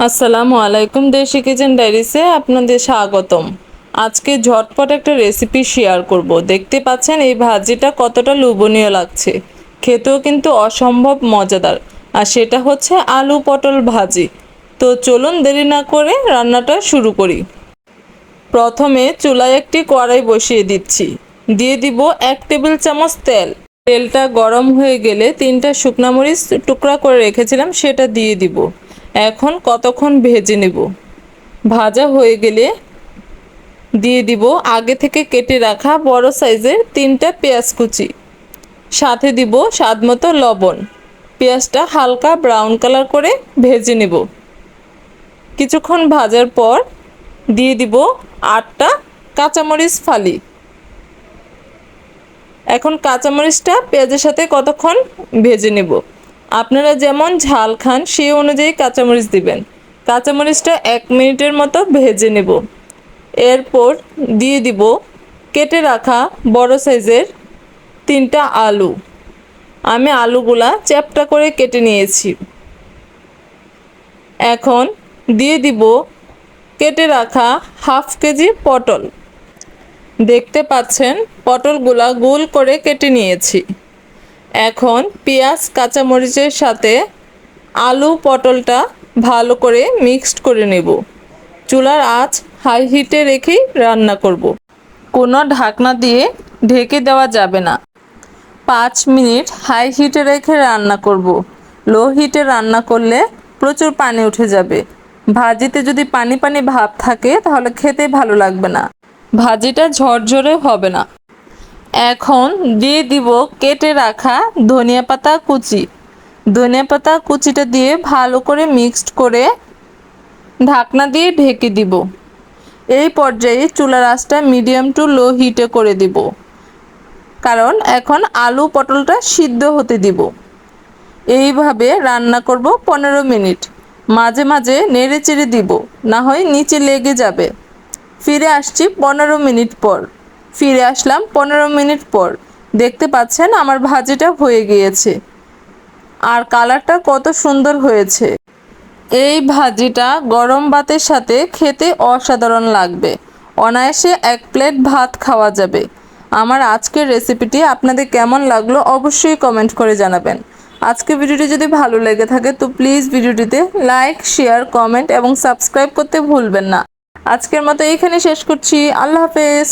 আসসালামু আলাইকুম, দেশি কিচেন ডায়েরিসে আপনাদের স্বাগতম। আজকে ঝটপট একটা রেসিপি শেয়ার করব। দেখতে পাচ্ছেন এই ভাজিটা কতটা লোভনীয় লাগছে, খেতেও কিন্তু অসম্ভব মজাদার। আর সেটা হচ্ছে আলু পটল ভাজি। তো চলুন দেরি না করে রান্নাটা শুরু করি। প্রথমে চুলায় একটি কড়াই বসিয়ে দিচ্ছি। দিয়ে দিব 1 টেবিল চামচ তেল। তেলটা গরম হয়ে গেলে 3টা শুকনো মরিচ টুকরা করে রেখেছিলাম সেটা দিয়ে দিব। এখন কতক্ষণ ভেজে নেব। ভাজা হয়ে গেলে দিয়ে দিব আগে থেকে কেটে রাখা বড় সাইজের 3টা পেঁয়াজ কুচি। সাথে দিব স্বাদমতো লবণ। পেঁয়াজটা হালকা ব্রাউন কালার করে ভেজে নেব। কিছুক্ষণ ভাজার পর দিয়ে দিব 8টা কাঁচামরিচ ফালি। এখন কাঁচামরিচটা পেঁয়াজের সাথে কতক্ষণ ভেজে নেব। আপনারা যেমন ঝাল খান সেই অনুযায়ী কাঁচামরিচ দিবেন। কাঁচামরিচটা 1 মিনিটের মতো ভেজে নেব। এরপর দিয়ে দিব কেটে রাখা বড় সাইজের 3টা আলু। আমি আলুগুলা চ্যাপ্টা করে কেটে নিয়েছি। এখন দিয়ে দিব কেটে রাখা হাফ কেজি পটল। দেখতে পাচ্ছেন পটলগুলা গোল করে কেটে নিয়েছি। এখন পেঁয়াজ কাঁচামরিচের সাথে আলু পটলটা ভালো করে মিক্সড করে নেব। চুলার আঁচ হাই হিটে রেখেই রান্না করব। কোনো ঢাকনা দিয়ে ঢেকে দেওয়া যাবে না। 5 মিনিট হাই হিটে রেখে রান্না করব। লো হিটে রান্না করলে প্রচুর পানি উঠে যাবে। ভাজিতে যদি পানি পানি ভাব থাকে তাহলে খেতে ভালো লাগবে না, ভাজিটা ঝরঝরে হবে না। এখন দিয়ে দিব কেটে রাখা ধনিয়া পাতা কুচি। ধনিয়া পাতা কুচিটা দিয়ে ভালো করে মিক্সড করে ঢাকনা দিয়ে ঢেকে দিব। এই পর্যায়ে চুলার আঁচটা মিডিয়াম টু লো হিটে করে দিব, কারণ এখন আলু পটলটা সিদ্ধ হতে দিব। এইভাবে রান্না করব 15 মিনিট। মাঝে মাঝে নেড়ে চেড়ে দিব, না হয় নিচে লেগে যাবে। ফিরে আসছি 15 মিনিট পর। ফিরে আসলাম 15 মিনিট পর। দেখতে পাচ্ছেন আমার ভাজিটা হয়ে গিয়েছে, আর কালারটা কত সুন্দর হয়েছে। এই ভাজিটা গরম ভাতের সাথে খেতে অসাধারণ লাগবে। অনায়াসে 1 প্লেট ভাত খাওয়া যাবে। আমার আজকের রেসিপিটি আপনাদের কেমন লাগলো অবশ্যই কমেন্ট করে জানাবেন। আজকের ভিডিওটি যদি ভালো লেগে থাকে তো প্লিজ ভিডিওটিতে লাইক, শেয়ার, কমেন্ট এবং সাবস্ক্রাইব করতে ভুলবেন না। আজকের মতো এইখানে শেষ করছি। আল্লাহ হাফেজ।